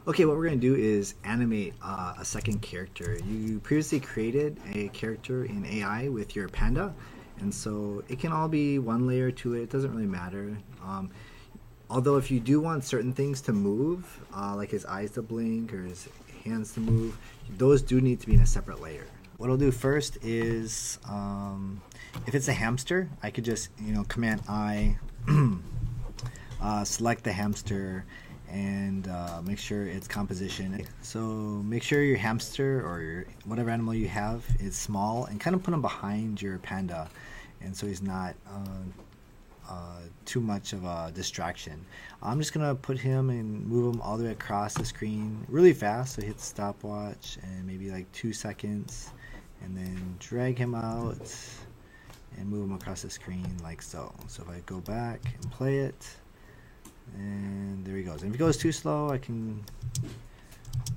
Okay, what we're going to do is animate a second character. You previously created a character in AI with your panda, and so it can all be one layer to it. It doesn't really matter. Although if you do want certain things to move, like his eyes to blink or his hands to move, those do need to be in a separate layer. What I'll do first is, if it's a hamster, I could just, Command I, select the hamster, and make sure its composition. So make sure your hamster or whatever animal you have is small, and kind of put him behind your panda, and so he's not too much of a distraction. I'm just gonna put him and move him all the way across the screen really fast. So hit stopwatch and maybe like 2 seconds, and then drag him out and move him across the screen like so. So if I go back and play it, and there he goes. And if it goes too slow, I can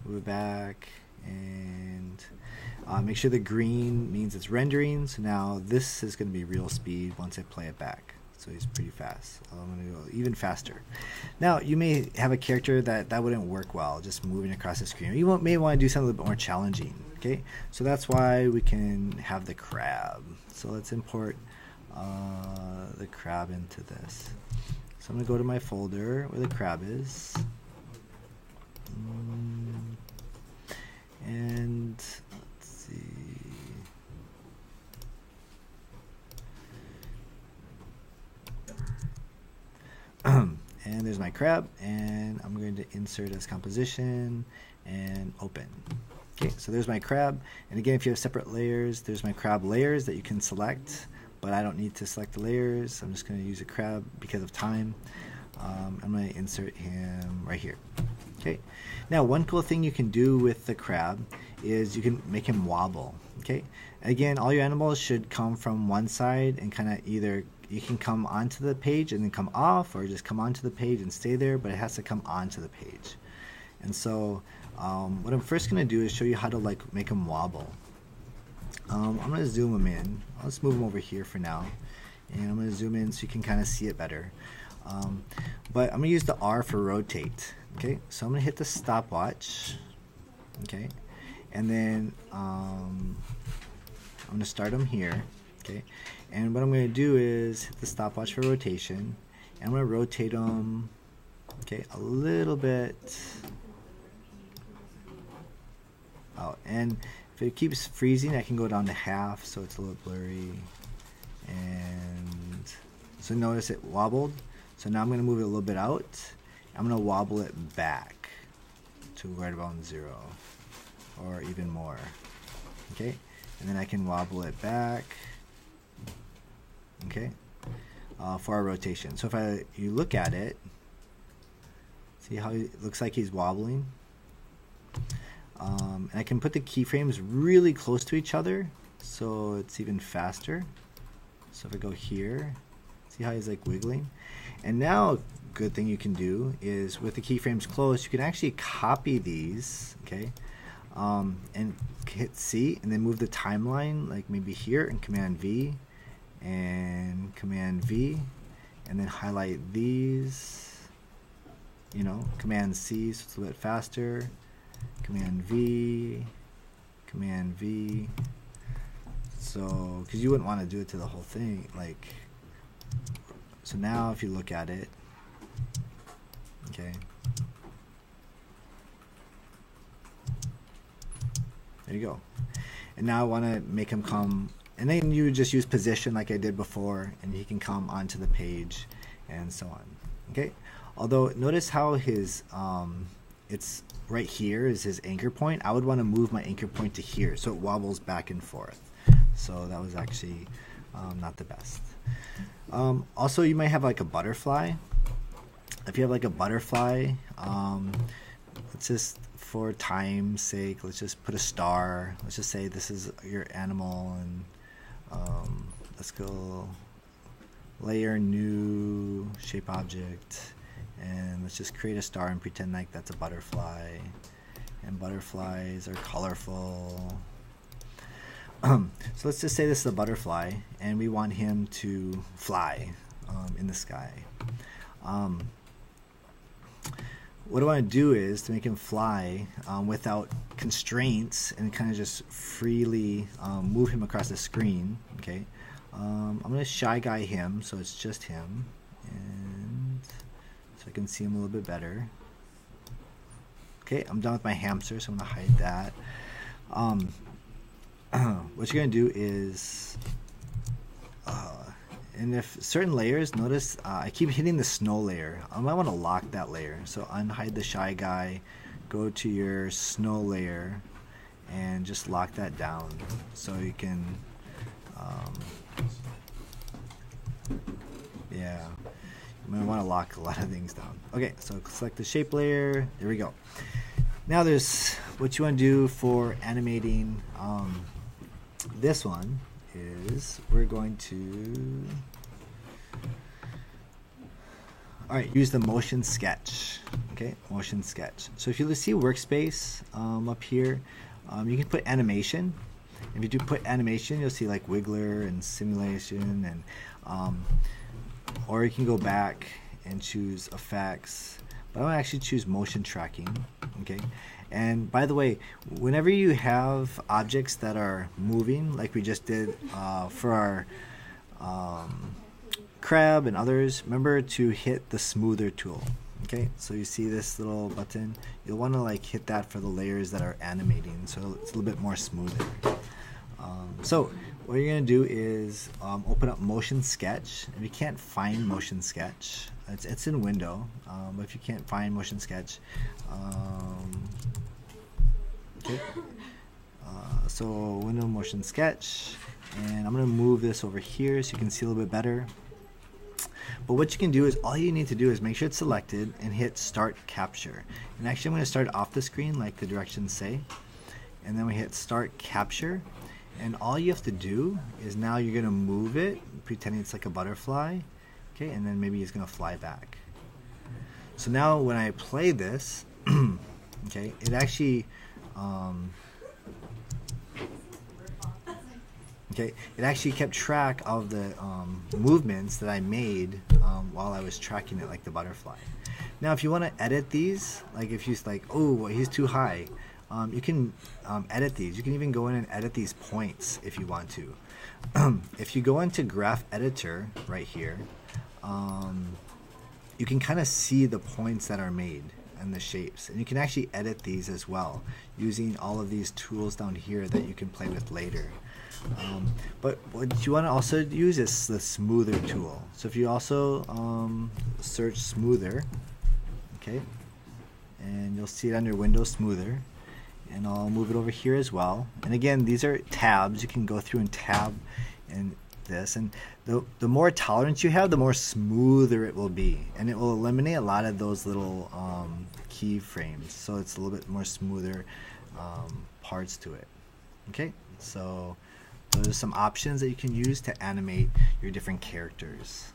move it back, and make sure the green means it's rendering. So now this is going to be real speed once I play it back. So he's pretty fast. I'm going to go even faster. Now you may have a character that wouldn't work well, just moving across the screen. You may want to do something a little bit more challenging. Okay, so that's why we can have the crab. So let's import the crab into this. So I'm going to go to my folder where the crab is. And let's see. And there's my crab, and I'm going to insert as composition and open. Okay, so there's my crab. And again, if you have separate layers, there's my crab layers that you can select, but I don't need to select the layers. I'm just going to use a crab because of time. I'm going to insert him right here. Okay. Now, one cool thing you can do with the crab is you can make him wobble. Okay. Again, all your animals should come from one side, and kind of either you can come onto the page and then come off, or just come onto the page and stay there, but it has to come onto the page. And so what I'm first going to do is show you how to make him wobble. I'm going to zoom him in. Let's move him over here for now. And I'm going to zoom in so you can kind of see it better. But I'm going to use the R for rotate. Okay, so I'm going to hit the stopwatch. Okay, and then I'm going to start him here. Okay, and what I'm going to do is hit the stopwatch for rotation. And I'm going to rotate him, okay, a little bit out. And if it keeps freezing, I can go down to half, so it's a little blurry. And so notice it wobbled. So now I'm going to move it a little bit out. I'm going to wobble it back to right around 0, or even more. Okay, and then I can wobble it back. Okay, for our rotation. So if you look at it, see how it looks like he's wobbling. And I can put the keyframes really close to each other, so it's even faster. So if I go here, see how he's like wiggling. And now a good thing you can do is, with the keyframes close, you can actually copy these, okay, and hit C, and then move the timeline like maybe here, and Command V, and Command V, and then highlight these, Command C, so it's a little bit faster, Command V, Command V. So, because you wouldn't want to do it to the whole thing, so now if you look at it, okay, there you go. And now I want to make him come, and then you just use position like I did before, and he can come onto the page, and so on. Okay, although notice how his it's right here is his anchor point. I would want to move my anchor point to here, so it wobbles back and forth. So that was actually not the best. Also, you might have like a butterfly. If you have like a butterfly, let's just, for time's sake, let's just put a star. Let's just say this is your animal, and let's go layer, new shape object, and let's just create a star and pretend like that's a butterfly. And butterflies are colorful. So let's just say this is a butterfly, and we want him to fly in the sky. what I want to do is to make him fly without constraints and kind of just freely move him across the screen. Okay, I'm going to shy guy him so it's just him, and so I can see him a little bit better. Okay, I'm done with my hamster, so I'm going to hide that. What you're going to do is, and if certain layers, notice I keep hitting the snow layer. I might want to lock that layer. So unhide the shy guy, go to your snow layer, and just lock that down so you can, yeah, you might want to lock a lot of things down. Okay, so select the shape layer. There we go. Now there's what you want to do for animating this one is we're going to use the motion sketch. Okay, motion sketch. So if you see workspace up here, you can put animation. If you do put animation, you'll see like wiggler and simulation, and or you can go back and choose effects, but I'm gonna actually choose motion tracking. Okay, and by the way, whenever you have objects that are moving, like we just did for our crab and others, remember to hit the smoother tool. Okay, so you see this little button, you'll want to like hit that for the layers that are animating, so it's a little bit more smoother. So what you're going to do is open up motion sketch. If you can't find motion sketch, it's in window, but if you can't find motion sketch, okay, so window motion sketch, and I'm going to move this over here so you can see a little bit better. But what you can do is all you need to do is make sure it's selected and hit start capture. And actually I'm going to start off the screen like the directions say, and then we hit start capture, and all you have to do is now you're going to move it pretending it's like a butterfly, okay, and then maybe it's going to fly back. So now when I play this okay, it actually okay, it actually kept track of the movements that I made while I was tracking it like the butterfly. Now if you want to edit these, like if you're like, oh, he's too high, you can edit these. You can even go in and edit these points if you want to. If you go into graph editor right here, you can kind of see the points that are made and the shapes, and you can actually edit these as well using all of these tools down here that you can play with later. But what you want to also use is the smoother tool. So if you also search smoother, okay, and you'll see it under Windows Smoother, and I'll move it over here as well. And again, these are tabs. You can go through and tab and this, and the more tolerance you have, the more smoother it will be, and it will eliminate a lot of those little keyframes, so it's a little bit more smoother parts to it. Okay, so those are some options that you can use to animate your different characters.